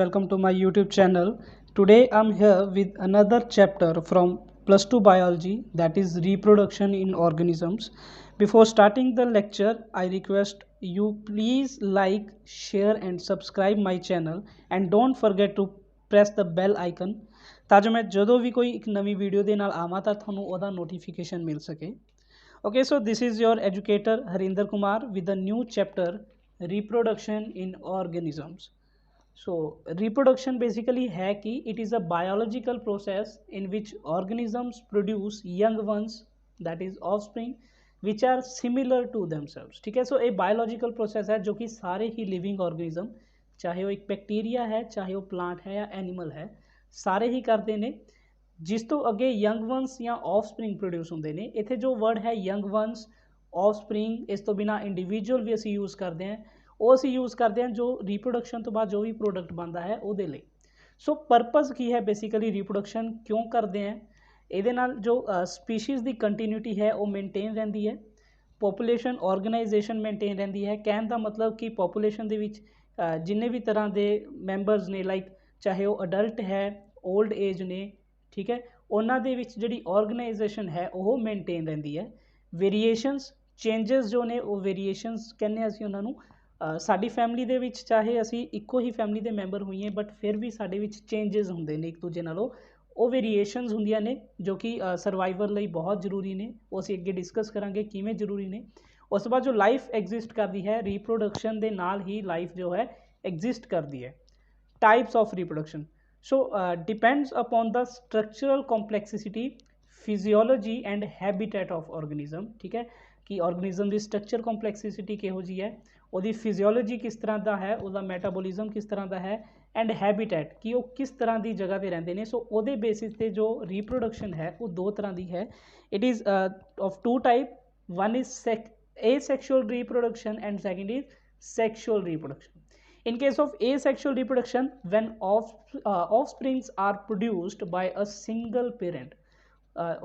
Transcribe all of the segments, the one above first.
Welcome to my YouTube channel. Today I'm here with another chapter from plus 2 biology, that is reproduction in organisms. Before starting the lecture, I request you please like, share and subscribe my channel and don't forget to press the bell icon ਤਾਂ ਜੋ ਮੈਂ ਜਦੋਂ ਵੀ ਕੋਈ ਇੱਕ ਨਵੀਂ video ਦੇ ਨਾਲ ਆਵਾਂ ਤਾਂ ਤੁਹਾਨੂੰ ਉਹਦਾ ਨੋਟੀਫਿਕੇਸ਼ਨ ਮਿਲ ਸਕੇ. Okay, so this is your educator Harinder Kumar with a new chapter, reproduction in organisms. So reproduction basically है कि it is a biological process in which organisms produce young ones, that is offspring, which are similar to themselves. ठीक है, so एक biological process है जो कि सारे ही living organism, चाहे वो एक बैक्टीरिया है, चाहे वो प्लांट है या एनिमल है, ਸਾਰੇ ਹੀ ਕਰਦੇ ਨੇ ਜਿਸ ਤੋਂ ਅੱਗੇ ਯੰਗ ਵਨਸ ਜਾਂ ਆਫਸਪ੍ਰਿੰਗ ਪ੍ਰੋਡਿਊਸ ਹੁੰਦੇ ਨੇ. ਇੱਥੇ ਜੋ ਵਰਡ ਹੈ ਯੰਗ ਵਨਸ, ਆਫਸਪ੍ਰਿੰਗ, ਇਸ ਤੋਂ ਬਿਨਾ ਇੰਡੀਵਿਜੂਅਲ ਵੀ ਅਸੀਂ ਯੂਜ਼ ਕਰਦੇ ਹਾਂ. ਉਹ ਅਸੀਂ ਯੂਜ਼ ਕਰਦੇ ਹਾਂ ਜੋ ਰੀਪਰੋਡਕਸ਼ਨ ਤੋਂ ਬਾਅਦ ਜੋ ਵੀ ਪ੍ਰੋਡਕਟ ਬਣਦਾ ਹੈ ਉਹਦੇ ਲਈ. ਸੋ ਪਰਪਸ ਕੀ ਹੈ ਬੇਸਿਕਲੀ, ਰੀਪਰੋਡਕਸ਼ਨ ਕਿਉਂ ਕਰਦੇ ਹਾਂ? ਇਹਦੇ ਨਾਲ ਜੋ ਸਪੀਸ਼ੀਜ਼ ਦੀ ਕੰਟੀਨਿਊਟੀ ਹੈ ਉਹ ਮੇਨਟੇਨ ਰਹਿੰਦੀ ਹੈ, ਪੋਪੂਲੇਸ਼ਨ ਆਰਗੇਨਾਈਜੇਸ਼ਨ ਮੇਨਟੇਨ ਰਹਿੰਦੀ ਹੈ. ਕਹਿਣ ਦਾ ਮਤਲਬ ਕਿ ਪੋਪੂਲੇਸ਼ਨ ਦੇ ਵਿੱਚ ਜਿੰਨੇ ਵੀ ਤਰ੍ਹਾਂ ਦੇ ਮੈਂਬਰਸ ਨੇ, ਲਾਈਕ ਚਾਹੇ ਉਹ ਅਡਲਟ ਹੈ, ਓਲਡ ਏਜ ਨੇ, ਠੀਕ ਹੈ, ਉਹਨਾਂ ਦੇ ਵਿੱਚ ਜਿਹੜੀ ਆਰਗੇਨਾਈਜੇਸ਼ਨ ਹੈ ਉਹ ਮੇਨਟੇਨ ਰਹਿੰਦੀ ਹੈ. ਵੇਰੀਏਸ਼ਨਸ, ਚੇਂਜਸ ਜੋ ਨੇ ਉਹ ਵੇਰੀਏਸ਼ਨਸ ਕਹਿੰਦੇ ਅਸੀਂ ਉਹਨਾਂ ਨੂੰ. ਸਾਡੀ ਫੈਮਿਲੀ ਦੇ ਵਿੱਚ ਚਾਹੇ ਅਸੀਂ ਇੱਕੋ ਹੀ ਫੈਮਿਲੀ ਦੇ ਮੈਂਬਰ ਹੋਈਏ ਬਟ ਫਿਰ ਵੀ ਸਾਡੇ ਵਿੱਚ ਚੇਂਜਸ ਹੁੰਦੇ ਨੇ ਇੱਕ ਦੂਜੇ ਨਾਲੋਂ. ਉਹ ਵੇਰੀਏਸ਼ਨਸ ਹੁੰਦੀਆਂ ਨੇ ਜੋ ਕਿ ਸਰਵਾਈਵਲ ਲਈ ਬਹੁਤ ਜ਼ਰੂਰੀ ਨੇ. ਉਹ ਅਸੀਂ ਅੱਗੇ ਡਿਸਕਸ ਕਰਾਂਗੇ ਕਿਵੇਂ ਜ਼ਰੂਰੀ ਨੇ. ਉਸ ਤੋਂ ਬਾਅਦ ਜੋ ਲਾਈਫ ਐਗਜ਼ਿਸਟ ਕਰਦੀ ਹੈ ਰੀਪਰੋਡਕਸ਼ਨ ਦੇ ਨਾਲ ਹੀ ਲਾਈਫ ਜੋ ਹੈ ਐਗਜ਼ਿਸਟ ਕਰਦੀ ਹੈ. Types of reproduction, so depends upon the structural complexity, physiology and habitat of organism. ठीक है कि ऑर्गेनिज्म ਦੀ स्ट्रक्चर ਕੰਪਲੈਕਸਿਟੀ ਕਿਹੋ ਜੀ ਹੈ, ਉਹਦੀ ਫਿਜ਼ੀਓਲੋਜੀ ਕਿਸ ਤਰ੍ਹਾਂ ਦਾ ਹੈ, ਉਹਦਾ ਮੈਟਾਬੋਲਿਜ਼ਮ ਕਿਸ ਤਰ੍ਹਾਂ ਦਾ ਹੈ, ਐਂਡ ਹੈਬਿਟੈਟ ਕਿ ਉਹ ਕਿਸ ਤਰ੍ਹਾਂ ਦੀ ਜਗ੍ਹਾ ਤੇ ਰਹਿੰਦੇ ਨੇ. ਸੋ ਉਹਦੇ ਬੇਸਿਸ ਤੇ ਜੋ ਰੀਪਰੋਡਕਸ਼ਨ ਹੈ ਉਹ ਦੋ ਤਰ੍ਹਾਂ ਦੀ ਹੈ. It is of two type. one is asexual reproduction and second is sexual reproduction. In case of asexual reproduction, when offsprings are produced by a single parent,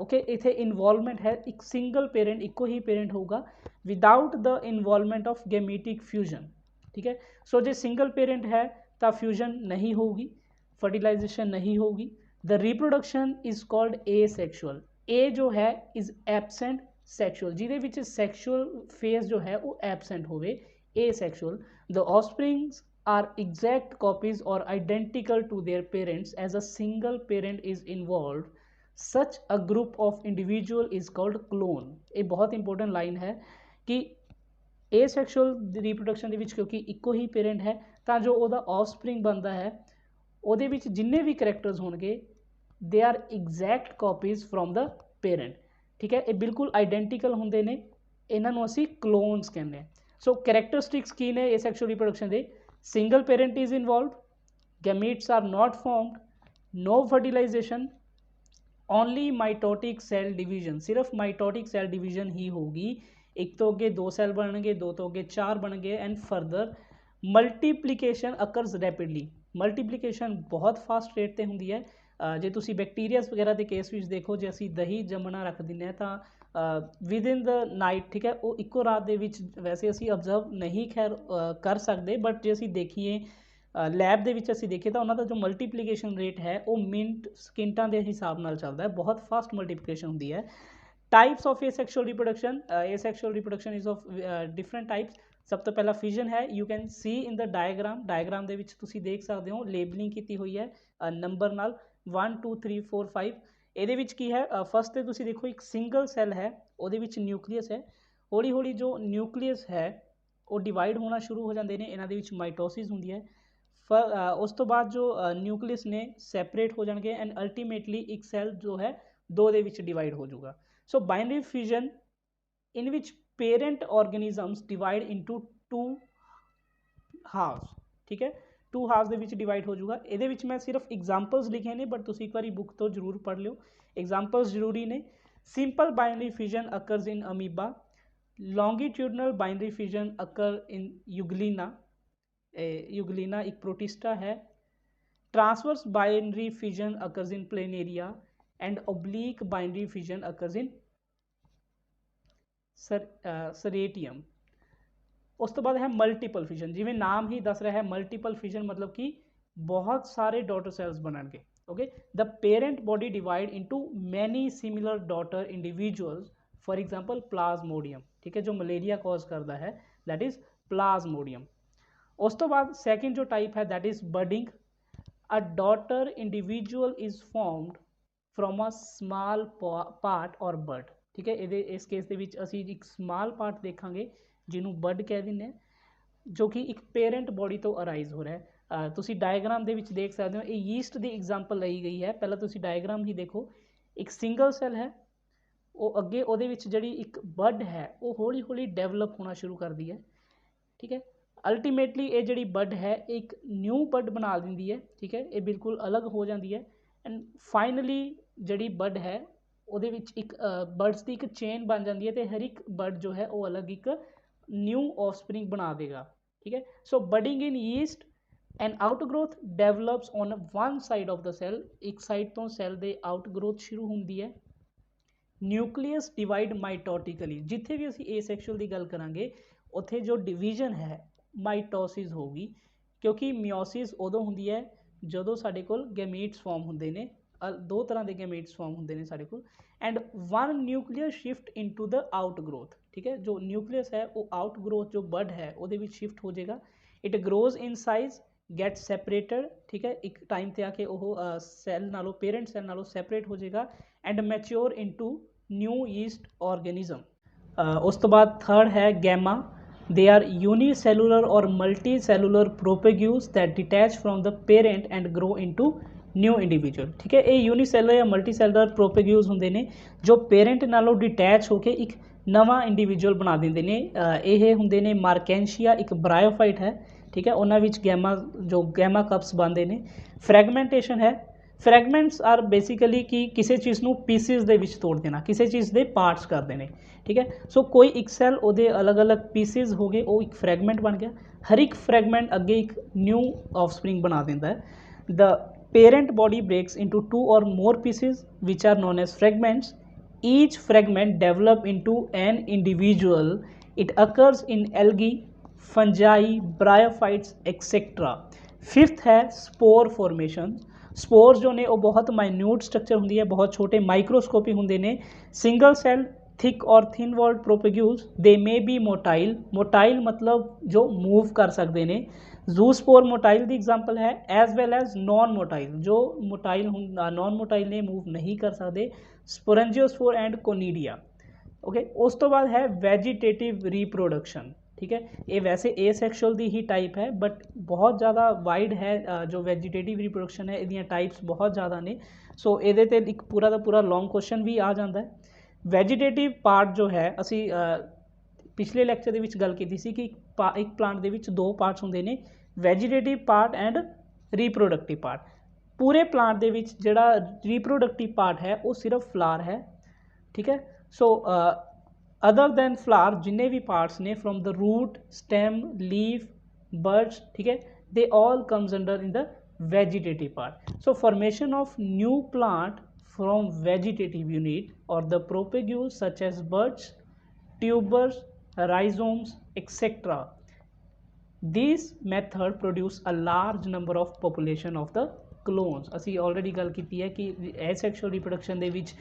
okay, इथे involvement है एक single parent, इको ही parent होगा without the involvement of gametic fusion. ठीक है, so जो single parent है ता fusion नहीं होगी, fertilization नहीं होगी. The reproduction is called asexual. A जो है is absent, sexual ਜਿਹਦੇ ਵਿੱਚ sexual phase जो है वो absent होवे, asexual. The offsprings are exact copies or identical to their parents as a single parent is involved. Such a group of individual is called clone. ਇਹ ਬਹੁਤ important line ਹੈ ਕਿ asexual reproduction ਦੇ ਵਿੱਚ ਕਿਉਂਕਿ ਇੱਕੋ ਹੀ ਪੇਰੈਂਟ ਹੈ ਤਾਂ ਜੋ ਉਹਦਾ offspring ਬਣਦਾ ਹੈ ਉਹਦੇ ਵਿੱਚ ਜਿੰਨੇ ਵੀ ਕਰੈਕਟਰਸ ਹੋਣਗੇ they are exact copies from the parent. ਠੀਕ ਹੈ, ਇਹ ਬਿਲਕੁਲ ਆਈਡੈਂਟੀਕਲ ਹੁੰਦੇ ਨੇ, ਇਹਨਾਂ ਨੂੰ ਅਸੀਂ ਕਲੋਨਸ ਕਹਿੰਦੇ ਹਾਂ. ਸੋ ਕੈਰੈਕਟਰਿਸਟਿਕਸ ਕੀ ਨੇ asexual reproduction ਦੇ? Single parent is involved, gametes are not formed, no fertilization, only mitotic cell division. सिर्फ mitotic cell division ही होगी, एक तो अगे 2 सैल बनणगे, 2 तो अगे 4 बनणगे and further multiplication occurs rapidly. Multiplication बहुत फास्ट रेट ਤੇ ਹੁੰਦੀ ਹੈ. ਜੇ ਤੁਸੀਂ ਬੈਕਟੀਰੀਆਸ ਵਗੈਰਾ ਦੇ ਕੇਸ ਵਿੱਚ ਦੇਖੋ, ਜੇ ਅਸੀਂ ਦਹੀਂ ਜੰਮਣਾ ਰੱਖ ਦਿੰਦੇ ਹਾਂ ਤਾਂ ਵਿਦਿਨ ਦ ਨਾਈਟ, ਠੀਕ ਹੈ, ਉਹ ਇੱਕੋ ਰਾਤ ਦੇ ਵਿੱਚ ਵੈਸੇ ਅਸੀਂ ਅਬਜ਼ਰਵ ਨਹੀਂ ਖੈਰ ਕਰ ਸਕਦੇ ਬਟ ਜੇ ਅਸੀਂ ਦੇਖੀਏ ਲੈਬ ਦੇ ਵਿੱਚ ਅਸੀਂ ਦੇਖੀਏ ਤਾਂ ਉਹਨਾਂ ਦਾ ਜੋ ਮਲਟੀਪਲੀਕੇਸ਼ਨ ਰੇਟ ਹੈ ਉਹ ਮਿੰਟ ਸਕਿੰਟਾਂ ਦੇ ਹਿਸਾਬ ਨਾਲ ਚੱਲਦਾ ਹੈ, ਬਹੁਤ ਫਾਸਟ ਮਲਟੀਪਲੀਕੇਸ਼ਨ ਹੁੰਦੀ ਹੈ. Types of asexual reproduction, asexual reproduction is of different types. ਸਭ ਤੋਂ ਪਹਿਲਾਂ ਫਿਜ਼ਨ ਹੈ. You can see in the diagram ਦੇ ਵਿੱਚ ਤੁਸੀਂ ਦੇਖ ਸਕਦੇ ਹੋ ਲੇਬਲਿੰਗ ਕੀਤੀ ਹੋਈ ਹੈ ਨੰਬਰ ਨਾਲ 1 2 3 4 5. ਇਹਦੇ ਵਿੱਚ ਕੀ ਹੈ, ਫਸਟ ਤੇ ਤੁਸੀਂ ਦੇਖੋ ਇੱਕ ਸਿੰਗਲ ਸੈੱਲ ਹੈ, ਉਹਦੇ ਵਿੱਚ ਨਿਊਕਲੀਅਸ ਹੈ. ਹੌਲੀ ਹੌਲੀ ਜੋ ਨਿਊਕਲੀਅਸ ਹੈ ਉਹ ਡਿਵਾਈਡ ਹੋਣਾ ਸ਼ੁਰੂ ਹੋ ਜਾਂਦੇ ਨੇ, ਇਹਨਾਂ ਦੇ ਵਿੱਚ ਮਾਈਟੋਸਿਸ ਹੁੰਦੀ ਹੈ. ਉਸ ਤੋਂ ਬਾਅਦ ਜੋ ਨਿਊਕਲੀਅਸ ਨੇ ਸੈਪਰੇਟ ਹੋ ਜਾਣਗੇ ਐਂਡ ਅਲਟੀਮੇਟਲੀ ਇੱਕ ਸੈੱਲ ਜੋ ਹੈ ਦੋ ਦੇ ਵਿੱਚ ਡਿਵਾਈਡ ਹੋ ਜਾਊਗਾ. ਸੋ binary ਫਿਜ਼ਨ in which parent organisms divide into two halves. ठीक है, 2 halves ਦੇ ਵਿੱਚ ਡਿਵਾਈਡ ਹੋ ਜਾਊਗਾ. ਇਹਦੇ ਵਿੱਚ ਮੈਂ ਸਿਰਫ ਐਗਜ਼ਾਮਪਲਸ ਲਿਖੇ ਨੇ ਬਟ ਤੁਸੀਂ ਇੱਕ ਵਾਰੀ ਬੁੱਕ ਤੋਂ ਜ਼ਰੂਰ ਪੜ੍ਹ ਲਿਓ, ਐਗਜ਼ਾਮਪਲਸ ਜ਼ਰੂਰੀ ਨੇ. Simple binary fission occurs in amoeba, longitudinal binary fission occur in Euglena, Euglena ਇੱਕ ਪ੍ਰੋਟਿਸਟਾ ਹੈ. Transverse binary fission occurs in planaria and oblique binary fission occurs in Ceratium. उस तो बाद है मल्टीपल फिजन, जिमें नाम ही दस रहा है मल्टीपल फिजन मतलब कि बहुत सारे डॉटर सेल्स बनणगे। Okay, the parent body divide into many similar daughter individuals, for example Plasmodium, ठीक है, जो मलेरिया कॉज करता है, दैट इज प्लाज्मोडियम। उस तो बाद सैकेंड जो टाइप है that is budding. A daughter individual is formed from a small part और बड, ठीक है, ਇਹਦੇ ਇਸ ਕੇਸ ਦੇ ਵਿੱਚ ਅਸੀਂ ਇੱਕ ਸਮਾਲ ਪਾਰਟ ਦੇਖਾਂਗੇ ਜਿਹਨੂੰ ਬਡ ਕਹਿ ਦਿੰਦੇ ਹਾਂ, ਜੋ ਕਿ ਇੱਕ ਪੇਰੈਂਟ ਬੋਡੀ ਤੋਂ ਅਰਾਈਜ਼ ਹੋ ਰਿਹਾ ਹੈ। ਤੁਸੀਂ ਡਾਇਗਰਾਮ ਦੇ ਵਿੱਚ ਦੇਖ ਸਕਦੇ ਹੋ, ਇਹ ਯੀਸਟ ਦੀ ਐਗਜ਼ਾਮਪਲ ਲਈ ਗਈ ਹੈ। ਪਹਿਲਾਂ ਤੁਸੀਂ ਡਾਇਗਰਾਮ ਹੀ ਦੇਖੋ, ਇੱਕ ਸਿੰਗਲ ਸੈੱਲ ਹੈ, ਉਹ ਅੱਗੇ ਉਹਦੇ ਵਿੱਚ ਜਿਹੜੀ ਇੱਕ ਬਡ ਹੈ ਉਹ ਹੌਲੀ ਹੌਲੀ ਡਿਵੈਲਪ ਹੋਣਾ ਸ਼ੁਰੂ ਕਰਦੀ ਹੈ, ਠੀਕ ਹੈ। ਅਲਟੀਮੇਟਲੀ ਇਹ ਜਿਹੜੀ ਬਡ ਹੈ ਇੱਕ ਨਿਊ ਬਡ ਬਣਾ ਦਿੰਦੀ ਹੈ, ਠੀਕ ਹੈ, ਇਹ ਬਿਲਕੁਲ ਅਲੱਗ ਹੋ ਜਾਂਦੀ ਹੈ। ਐਂਡ ਫਾਈਨਲੀ ਜਿਹੜੀ ਬਡ ਹੈ ਉਹਦੇ ਵਿੱਚ ਇੱਕ ਬਰਡਸ ਦੀ ਇੱਕ ਚੇਨ ਬਣ ਜਾਂਦੀ ਹੈ, ਅਤੇ ਹਰ ਇੱਕ ਬਰਡ ਜੋ ਹੈ ਉਹ ਅਲੱਗ ਇੱਕ ਨਿਊ ਆਫਸਪ੍ਰਿੰਗ ਬਣਾ ਦੇਗਾ, ਠੀਕ ਹੈ। So budding in yeast and outgrowth develops on one side of the cell, ਇੱਕ ਸਾਈਡ ਤੋਂ ਸੈੱਲ ਦੇ ਆਊਟਗਰੋਥ ਸ਼ੁਰੂ ਹੁੰਦੀ ਹੈ। ਨਿਊਕਲੀਅਸ ਡਿਵਾਈਡ ਮਾਈਟੋਟਿਕਲੀ, ਜਿੱਥੇ ਵੀ ਅਸੀਂ ਏਸੈਕਸ਼ੁਅਲ ਦੀ ਗੱਲ ਕਰਾਂਗੇ ਉੱਥੇ ਜੋ ਡਿਵੀਜ਼ਨ ਹੈ ਮਾਈਟੋਸਿਸ ਹੋਊਗੀ, ਕਿਉਂਕਿ ਮਿਓਸਿਸ ਉਦੋਂ ਹੁੰਦੀ ਹੈ ਜਦੋਂ ਸਾਡੇ ਕੋਲ ਗੈਮੀਟਸ ਫਾਰਮ ਹੁੰਦੇ ਨੇ, ਦੋ ਤਰ੍ਹਾਂ ਦੇ ਗੈਮੀਟਸ ਫਾਰਮ ਹੁੰਦੇ ਨੇ ਸਾਡੇ ਕੋਲ। And one nucleus shift into the outgrowth, ਠੀਕ ਹੈ, ਜੋ ਨਿਊਕਲੀਅਸ ਹੈ ਉਹ ਆਊਟਗਰੋਥ ਜੋ ਬਡ ਹੈ ਉਹਦੇ ਵਿੱਚ ਸ਼ਿਫਟ ਹੋ ਜਾਏਗਾ। It grows in size, get separated, ਠੀਕ ਹੈ, ਇੱਕ ਟਾਈਮ 'ਤੇ ਆ ਕੇ ਉਹ ਸੈੱਲ ਨਾਲੋਂ, ਪੇਰੈਂਟ ਸੈੱਲ ਨਾਲੋਂ ਸੈਪਰੇਟ ਹੋ ਜਾਏਗਾ। And mature into new yeast organism. ਉਸ ਤੋਂ ਬਾਅਦ ਥਰਡ ਹੈ ਗੈਮਾ। They are unicellular or multicellular propagules that detach from the parent and grow into new individual, ठीक है। ये यूनिसेलर या मल्टीसेलर प्रोपेग्यूल्स होंगे ने जो पेरेंट नालों डिटैच होकर एक नवा इंडिविजुअल बना देंगे ने। ये होंगे ने मार्केंशिया, एक ब्रायोफाइट है, ठीक है, उन्होंने विच गैमा जो गैमा कप्स बनते हैं। फ्रैगमेंटेशन है, फ्रैगमेंट्स आर बेसिकली कि किसी चीज़ को पीसिस दे विच तोड़ देना, किसी चीज़ के पार्ट्स करते हैं, ठीक है। सो कोई एक सैल वो अलग अलग पीसिस हो गए, वो एक फ्रैगमेंट बन गया। हर एक फ्रैगमेंट अगे एक न्यू ऑफस्प्रिंग बना देता है। The parent body breaks into 2 or more pieces which are known as fragments. Each fragment develop into an individual. It occurs in algae, fungi, bryophytes etcetera. Fifth है spore formation. Spores जो ने वो बहुत minute structure होंगी है, बहुत छोटे microscopy होंगे ने। सिंगल सैल थिक और thin walled propagules, they may be motile. Motile मतलब जो मूव कर सकते हैं। जूस्पोर मोटाइल की एग्जाम्पल है, as well as non motile, जो मोटाइल नॉन मोटाइल ने मूव नहीं कर सकते, स्पोरेंजियोस्पोर एंड कोनीडिया। ओके, उस तो बाद है वैजीटेटिव रीप्रोडक्शन, ठीक है। ये वैसे एसेक्सुअल दी ही टाइप है बट बहुत ज़्यादा वाइड है। जो वैजीटेटिव रीप्रोडक्शन है ये टाइप्स बहुत ज़्यादा ने। सो ये एक पूरा का पूरा लॉन्ग क्वेश्चन भी आ जाता है। वैजीटेटिव पार्ट जो है असी पिछले लैक्चर के विच गल की सी कि एक प्लांट के विच दो पार्ट्स होंगे ने, वैजीटेटिव पार्ट एंड रीप्रोडक्टिव पार्ट। पूरे प्लांट के विच जिहड़ा रीप्रोडक्टिव पार्ट है वो सिर्फ फ्लावर है, ठीक है। सो अदर दैन फ्लावर जिन्ने भी पार्ट्स ने from the root, stem, leaf, birds, ठीक है, they all comes under in the vegetative part. So formation of new plant from vegetative unit or the propagules such as buds, tubers, rhizomes, etc. These method produce a large number of population of the clones. असी already गल की है कि asexual reproduction ਦੇ ਵਿੱਚ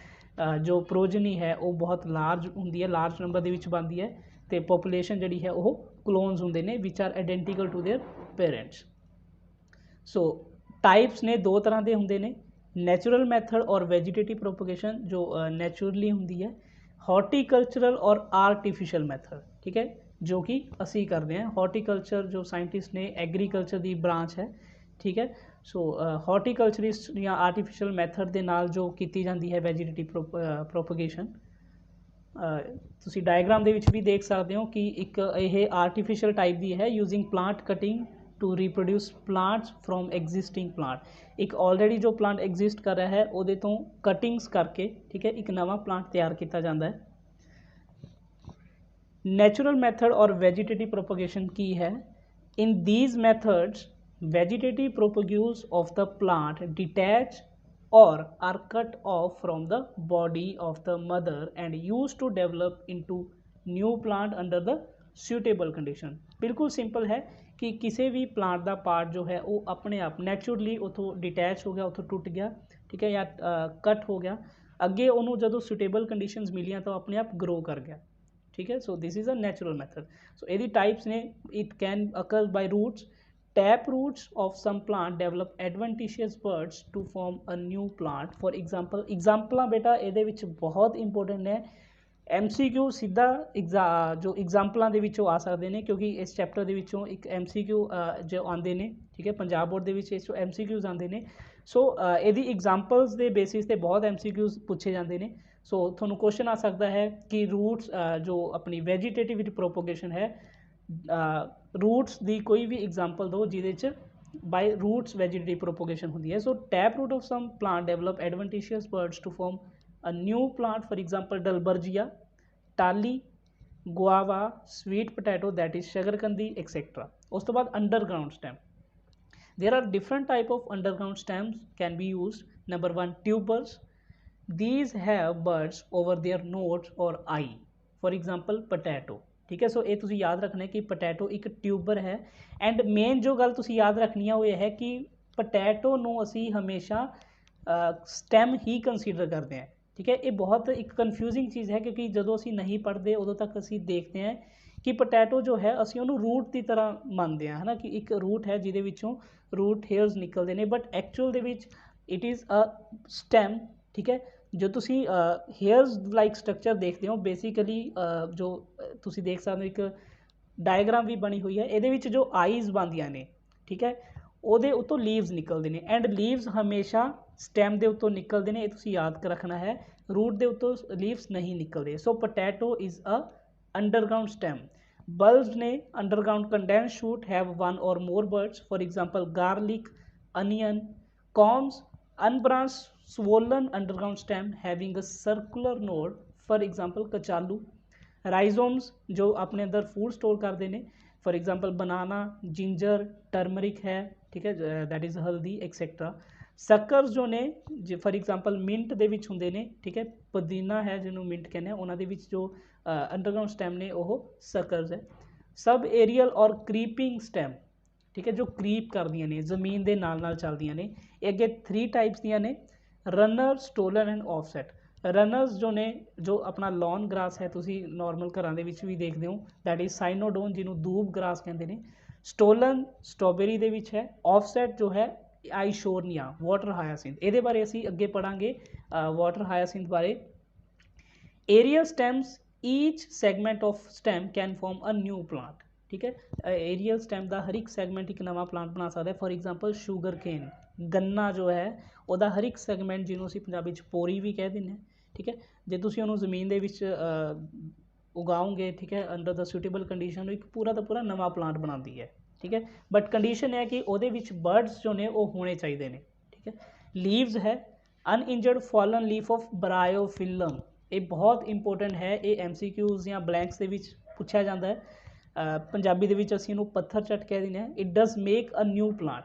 जो progeny है वो बहुत large होंगी है, large number ਦੇ ਵਿੱਚ बनती है, तो population ਜਿਹੜੀ है वो clones होंगे ने which are identical to their parents. So types ने दो तरह के होंगे ने, नैचुरल मैथड और वैजीटेटिव प्रोपोगेशन जो नैचुरली होंगी है, हॉर्टिकल्चरल और आर्टिफिशियल मैथड, ठीक है, जो कि असी करते हैं। हॉर्टिकल्चर जो साइंटिस्ट ने एग्रीकल्चर की ब्रांच है, ठीक है। सो हॉर्टिकल्चरिस्ट या आर्टिफिशियल मैथड के नाल जो की जाती है वैजीटेटिव प्रोपोगेशन, तुसी डायग्राम दे विच भी देख सकते हो कि एक ये आर्टिफिशियल टाइप की है, using plant cutting to reproduce plants from existing plant. एक ऑलरेडी जो प्लांट एग्जिस्ट कर रहा है वो तो कटिंग्स करके, ठीक है, एक नवा प्लांट तैयार किया जाता है। नेचुरल मैथड और वैजीटेटिव प्रोपोगेशन की है। In these methods vegetative propagules of the plant detach or are cut off from the body of the mother and use to develop into new plant under the suitable condition. बिल्कुल simple है, कि किसी भी plant का part जो है वो अपने आप नैचुरली उतों डिटैच हो गया, उतों टुट गया, ठीक है, या कट हो गया, अगे उन्होंने जो सुटेबल कंडीशनस मिलियां तो अपने आप ग्रो कर गया, ठीक है। So this is a natural method. So यदि टाइप्स ने, it can occur by roots, tap roots of some plant develop adventitious buds to form a new plant. For example बेटा ये बहुत इंपोर्टेंट ने, MCQ सीधा जो एग्जाम्पलों के आ सकते हैं, क्योंकि इस चैप्टर के एक MCQ जो आते हैं, ठीक है, पंजाब बोर्ड के MCQs आते हैं। सो यदि एग्जाम्पल्स के बेसिस पे बहुत MCQs पूछे जाते हैं। सो थोड़ा क्वेश्चन आ सकता है कि रूट्स जो अपनी वैजीटेटिव प्रोपोगेशन है, रूट्स की कोई भी एग्जाम्पल दो जिदे बाय रूट्स वैजीटेटिव प्रोपोगेशन होती है। So tap root of some plant develop adventitious buds to form a new plant, for example dalbergia, tali, guava, sweet potato, that is shagarkandi, etc. उस तो बाद underground stem, there are different type of underground stems can be used. Number 1, tubers, these have buds over their nodes or eye, for example potato, ठीक है। सो ये तुसी याद रखना है कि पोटैटो एक ट्यूबर है। एंड मेन जो गल तुसी याद रखनी है वो ये है कि पोटैटो नूं असी हमेशा स्टैम ही कंसीडर करते हैं, ठीक है। ये बहुत एक कन्फ्यूजिंग चीज़ है, क्योंकि जो असी नहीं पढ़ते उदों तक असी देखते हैं कि पोटैटो जो है असी उन्होंने रूट की तरह मानते हैं, है ना, कि एक रूट है जिहदे विचों रूट हेयर्स निकलते हैं, बट एक्चुअल दे विच इट इज़ अ स्टैम, ठीक है। जो तुसी हेयर्स लाइक स्ट्रक्चर देखते हो बेसिकली जो तुसी देख सकते हो एक डायग्राम भी बनी हुई है, ये जो आईज बनदियां ने, ठीक है, ਉਹਦੇ ਉੱਤੋਂ ਲੀਵਸ ਨਿਕਲਦੇ ਨੇ, ਐਂਡ ਲੀਵਸ ਹਮੇਸ਼ਾ ਸਟੈਮ ਦੇ ਉੱਤੋਂ ਨਿਕਲਦੇ ਨੇ, ਇਹ ਤੁਸੀਂ ਯਾਦ ਰੱਖਣਾ ਹੈ। रूट ਦੇ ਉੱਤੋਂ ਲੀਵਸ नहीं ਨਿਕਲਦੇ। So potato is a underground stem. Bulbs ने underground condense shoot have one or more buds, for example garlic, onion, corms, unbranched swollen underground stem having a circular node, for example कचालू। Rhizomes जो अपने अंदर food store करते हैं, for example banana, ginger, turmeric है, ठीक है, that is हल्दी एक्सैक्ट्रा। सकर्स जो ने फॉर एग्जांपल मिंट दे विच हुंदे ने, ठीक है, पुदीना है जिन्होंने मिंट कहने, उन्होंने दे विच जो अंडरग्राउंड स्टैम ने वो सकर्स है। सब एरियल और क्रीपिंग स्टैम, ठीक है, जो क्रीप करदियां ने, जमीन के नाल नाल चलदियां ने, अगे 3 टाइप्स दियां ने, runner, stolon and offset. Runners जो ने जो अपना लॉन ग्रास है, तुसी नॉर्मल घरों के भी देखते हो, दैट इज़ साइनोडोन जिन्होंने दूब ग्रास कहते हैं। स्टोलन स्ट्रॉबेरी दे विच है। ऑफसैट जो है आइशोरनिया, वाटर हायासिंथ, ये बारे असी अगे पढ़ांगे वाटर हायासिंथ बारे। Aerial stems, each segment of stem can form a new plant, ठीक है। एरियल स्टैम का हर एक सैगमेंट एक नवा प्लांट बना सकता है। फॉर एग्जांपल शुगर केन, गन्ना जो है वह हर एक सैगमेंट जिन्होंने असीं पंजाबी च पोरी भी कह दें, ठीक है, जे तुसीं उहनूं ज़मीन दे विच उगाओगे, ठीक है, अंडर द सूटेबल कंडीशन, एक पूरा का पूरा नवा प्लांट बनाती है, ठीक है। बट कंडीशन है कि वो बर्ड्स जो ने वो होने चाहिए ने, ठीक है। लीव्स है, अनइंजर्ड फॉलन लीफ ऑफ ब्रायोफिलम, ये बहुत इंपोर्टेंट है, ये MCQs या ब्लैंक्स के पूछा जाता है। पंजाबी दे विच असीं इहनूं पत्थर चट कह दें। It does make a new plant,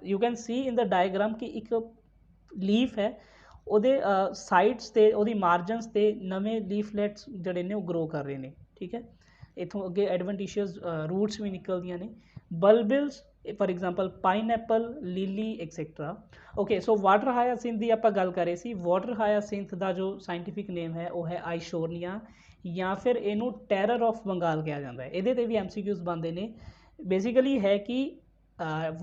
you can see in the diagram कि एक लीफ है, ਉਹਦੇ ਸਾਈਡਸ ਤੇ ਉਹਦੀ ਮਾਰਜਨਸ ਤੇ ਨਵੇਂ ਲੀਫਲੈਟਸ ਜਿਹੜੇ ਨੇ ਉਹ ਗਰੋ ਕਰ ਰਹੇ ਨੇ, ਠੀਕ ਹੈ। ਇਥੋਂ ਅੱਗੇ ਐਡਵੈਂਟੀਸ਼ੀਅਸ रूट्स भी ਨਿਕਲਦੀਆਂ ਨੇ। Bulbils for example pineapple, lily etcetera. Okay, so water hyacinth की आप गल कर रहे सी। वाटर हायासिंथ का जो साइंटिफिक नेम है वह है आइशोरनिया, या फिर इनू टैरर ऑफ बंगाल कहा जाता है। ये भी MCQs बनते हैं। बेसिकली है कि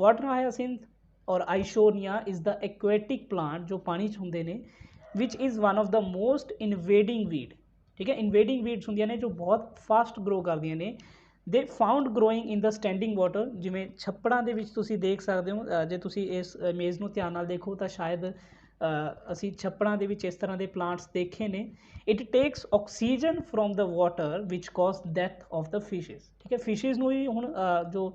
water hyacinth or Eichhornia is the aquatic plant जो पानी च होंगे ने, which is one of the most invading weed, ठीक है। इनवेडिंग वीड्स होंदियां ने जो बहुत फास्ट ग्रो करदियां ने। They found growing in the standing water, जिमें छप्पड़ां दे विच तुसीं देख सकते हो। जे तुसीं इस इमेज नूं ध्यान नाल देखो तो शायद असी छप्पड़ां दे विच इस तरह के प्लांट्स देखे ने। It takes oxygen from the water which cause death of the fishes, ठीक है। फिशिज नूं ही हुण जो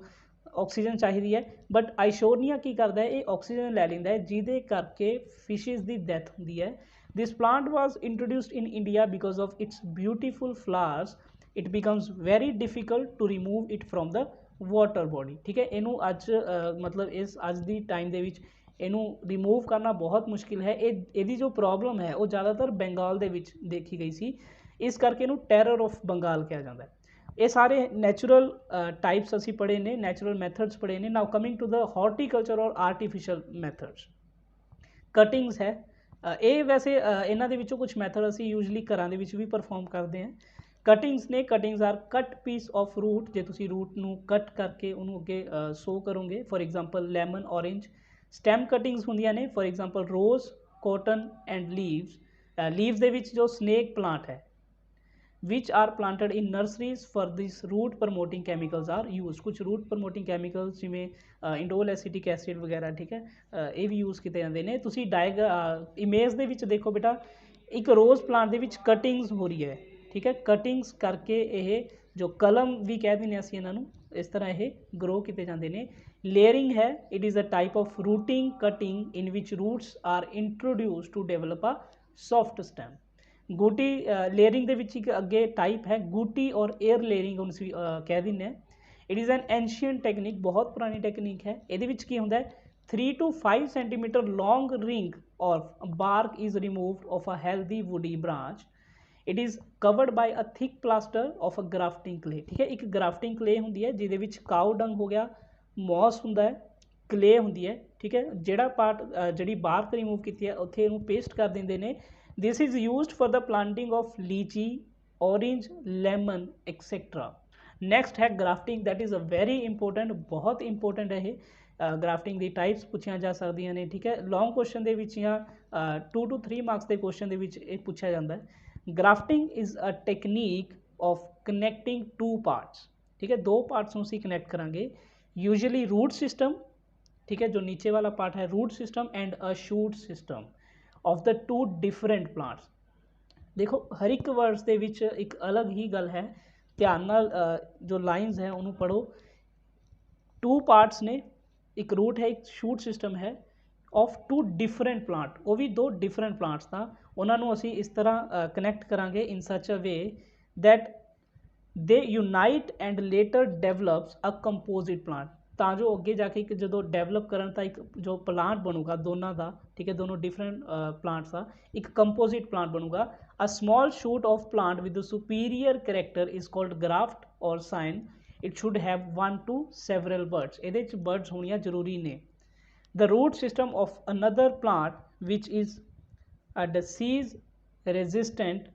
ऑक्सीजन चाहिए है, बट आइशोरनिया की करता है, ये ऑक्सीजन लै लैंदा है, जिहदे करके फिशिज की डेथ होंदी है। This plant was introduced in India because of its beautiful flowers. It becomes very difficult to remove it from the water body, ठीक है। इनू अज मतलब इस अज दी टाइम दे विच इनू रिमूव करना बहुत मुश्किल है। ये जो प्रॉब्लम है वो ज़्यादातर बंगाल दे विच देखी गई सी, इस करके इनू टैरर ऑफ बंगाल कहा जाता है। ये सारे नैचुरल टाइप्स असी पढ़े ने, नैचुरल मैथड्स पढ़े ने। Now coming to the horticulture और आर्टिफिशियल मैथड्स। कटिंग्स है, ਇਹ ਵੈਸੇ ਇਹਨਾਂ ਦੇ ਵਿੱਚੋਂ ਕੁਝ ਮੈਥਡ ਅਸੀਂ ਯੂਜਲੀ ਘਰਾਂ ਦੇ ਵਿੱਚ ਵੀ ਪਰਫਾਰਮ ਕਰਦੇ ਹਾਂ। ਕਟਿੰਗਸ ਨੇ, cuttings are cut piece of root, ਜੇ ਤੁਸੀਂ ਰੂਟ ਨੂੰ ਕੱਟ ਕਰਕੇ ਉਹਨੂੰ ਅੱਗੇ ਸੋ ਕਰੋਗੇ। For example lemon, orange. Stem cuttings ਹੁੰਦੀਆਂ ਨੇ, for example rose, cotton and leaves. Leaves ਦੇ ਵਿੱਚ ਜੋ ਸਨੇਕ ਪਲਾਂਟ ਹੈ which are planted in nurseries for this root promoting chemicals are used। कुछ root promoting chemicals जिमें इंडोल एसिटिक एसिड वगैरह, ठीक है, ये भी यूज़ किए जाते हैं। तुसी इमेज ਦੇ ਵਿੱਚ ਦੇਖੋ बेटा, एक रोज़ प्लांट ਦੇ ਵਿੱਚ कटिंग्स हो रही है, ठीक है। कटिंग्स करके ये जो कलम भी कह दें ਅਸੀਂ ਇਹਨਾਂ ਨੂੰ, इस तरह ये ग्रो किए जाते हैं। लेयरिंग है, it is a type of rooting cutting in which roots are introduce to develop a soft stem. गूटी लेयरिंग ਦੇ ਵਿੱਚ ਇੱਕ ਅੱਗੇ टाइप है गूटी और एयर लेयरिंग ਹੁਣ ਅਸੀਂ ਕਹਿ ਦਿੰਦੇ ਹਾਂ। It is an ancient technique, बहुत पुरानी टेक्निक है। ये की होंगे 3 to 5 centimetre long ring of bark is removed off a healthy woody branch. It is covered by a thick plaster of a grafting clay, ठीक है। एक ग्राफ्टिंग क्ले होंगी है जिहदे काउ डंग हो गया, मॉस होंदा है, क्ले होंदी है, ठीक है। जिहड़ा पार्ट जिहड़ी बार्क रिमूव की है उत्थे इहनूं पेस्ट कर देंगे ने। This is used for the planting of लीची, ऑरेंज, लेमन एक्सेट्रा। नैक्सट है grafting, that is a very important, बहुत इंपोर्टेंट है। ग्राफ्टिंग की टाइप्स पूछिया जा सकदियां ने, ठीक है। लॉन्ग क्वेश्चन दे विच या 2 to 3 मार्क्स के क्वेश्चन दे विच ये पूछा जाता है। Grafting is a technique of connecting two parts, ठीक है। दो पार्ट्स में असीं कनैक्ट करांगे, यूजली रूट सिस्टम, ठीक है, जो नीचे वाला पार्ट है root system, and a shoot system of the two different plants. देखो हर एक वर्ड्स के विच एक अलग ही गल है, ध्यान नाल जो लाइन्स है उन्होंने पढ़ो। टू पार्ट्स ने, एक रूट है, एक शूट सिस्टम है, ऑफ टू डिफरेंट प्लांट, वो भी दो डिफरेंट प्लांट्स था, उन्होंने असी इस तरह कनैक्ट करांगे in such a way that they unite and later develops a composite plant. ਤਾਂ ਜੋ ਅੱਗੇ ਜਾ ਕੇ ਜਦੋਂ ਡਿਵੈਲਪ ਕਰਨ ਤਾਂ ਇੱਕ ਜੋ ਪਲਾਂਟ ਬਣੂਗਾ ਦੋਨਾਂ ਦਾ, ਠੀਕ ਹੈ, ਦੋਨੋਂ ਡਿਫਰੈਂਟ ਪਲਾਂਟਸ ਦਾ ਇੱਕ ਕੰਪੋजिट ਪਲਾਂਟ ਬਣੂਗਾ। A small shoot of plant with superior character is called graft or scion. It should have 1 to several buds, ਇਹਦੇ 'ਚ ਬਰਡਸ ਹੋਣੀਆਂ ਜ਼ਰੂਰੀ ਨੇ। The root system of another plant which is a disease resistant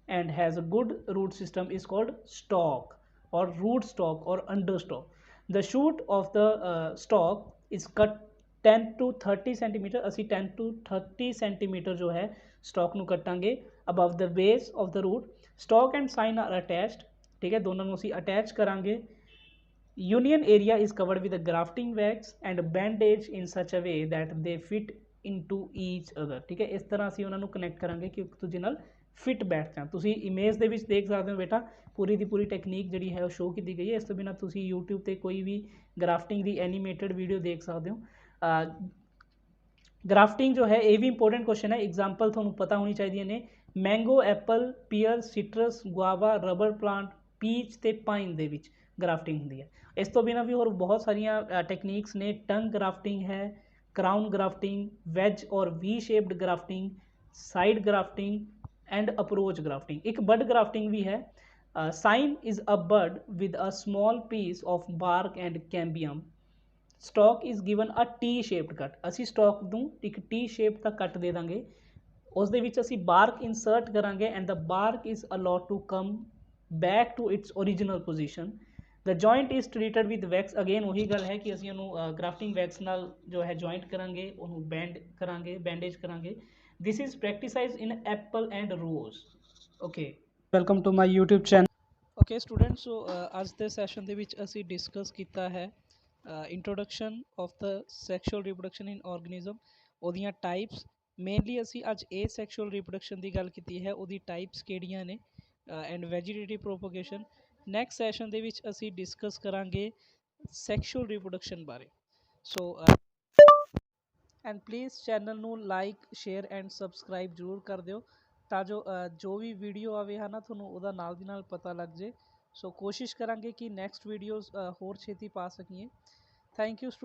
and has a good root system is called stalk or root stalk or understalk। the shoot of the stalk is cut 10 to 30 centimeter, असी 10 to 30 centimeter जो है stalk ਨੂੰ ਕੱਟਾਂਗੇ above the base of the root। stalk and sign are attached, ठीक है, दोनों ਨੂੰ ਅਸੀਂ attach करांगे। union area is covered with a grafting wax and bandage in such a way that they fit into each other, ठीक है। इस तरह ਅਸੀਂ ਉਹਨਾਂ ਨੂੰ ਕਨੈਕਟ ਕਰਾਂਗੇ ਕਿ ਇੱਕ ਦੂਜੇ ਨਾਲ ਫਿਟ ਬੈਠ ਜਾਣ। ਤੁਸੀਂ ਇਮੇਜ ਦੇ ਵਿੱਚ ਦੇਖ ਸਕਦੇ ਹੋ ਬੇਟਾ, पूरी की पूरी टेक्नीक जी है शो की गई है। इस तो बिना तुसी यूट्यूब पर कोई भी ग्राफ्टिंग की एनीमेटेड वीडियो देख सकते हो। ग्राफ्टिंग जो है ये भी इंपोर्टेंट क्वेश्चन है, एग्जाम्पल थोड़ा पता होनी चाहिए ने। Mango, apple, pear, citrus, guava, rubber plant, peach ते पाइन दे विच ग्राफ्टिंग होंदी है। इस तो बिना भी और बहुत सारिया टेक्नीक्स ने। टंग ग्राफ्टिंग है, क्राउन ग्राफ्टिंग, वेज और V shaped grafting, side grafting and approach grafting. एक बड ग्राफ्टिंग भी है। Scion is a bird with a small piece of bark and cambium. Stock is given a T shaped cut, असी stock ਨੂੰ एक T shape का cut दे देंगे, ਉਸ ਦੇ ਵਿੱਚ ਅਸੀਂ ਬਾਰਕ ਇਨਸਰਟ ਕਰਾਂਗੇ and the bark is allowed to come back to it's original position. The joint is treated with wax, again वही गल है कि ਅਸੀਂ ਉਹਨੂੰ ग्राफ्टिंग वैक्स ਨਾਲ जो है जॉइंट करांगे, ਉਹਨੂੰ बैंड करांगे, बैंडेज करांगे। This is practised in apple and rose. Okay, welcome to my YouTube channel. Okay student, so ਅੱਜ ਦੇ ਸੈਸ਼ਨ ਦੇ ਵਿੱਚ ਅਸੀਂ ਡਿਸਕਸ ਕੀਤਾ ਹੈ introduction of the sexual reproduction in organism, ਉਹਦੀਆਂ टाइप्स। मेनली ਅਸੀਂ ਅੱਜ ਇਹ सैक्शुअल रिप्रोडक्शन ਦੀ ਗੱਲ ਕੀਤੀ ਹੈ, ਉਹਦੀ टाइप्स ਕਿਹੜੀਆਂ ਨੇ ਐਂਡ ਵੈਜੀਟੇटिव प्रोपोगेशन। ਨੈਕਸਟ ਸੈਸ਼ਨ ਦੇ ਵਿੱਚ ਅਸੀਂ ਡਿਸਕਸ ਕਰਾਂਗੇ सैक्शुअल रिप्रोडक्शन ਬਾਰੇ। ਸੋ ਐਂਡ ਪਲੀਜ਼ ਚੈਨਲ ਨੂੰ ਲਾਈਕ, ਸ਼ੇਅਰ ਐਂਡ ਸਬਸਕ੍ਰਾਈਬ ਜ਼ਰੂਰ ਕਰ ਦਿਓ ਤਾਂ ਜੋ ਵੀ ਵੀਡੀਓ ਆਵੇ ਹੈ ਨਾ ਤੁਹਾਨੂੰ ਉਹਦਾ ਨਾਲ ਦੀ ਨਾਲ ਪਤਾ ਲੱਗ ਜੇ। ਸੋ ਕੋਸ਼ਿਸ਼ ਕਰਾਂਗੇ ਕਿ ਨੈਕਸਟ ਵੀਡੀਓਜ਼ ਹੋਰ ਛੇਤੀ ਪਾ ਸਕੀਏ। Thank you.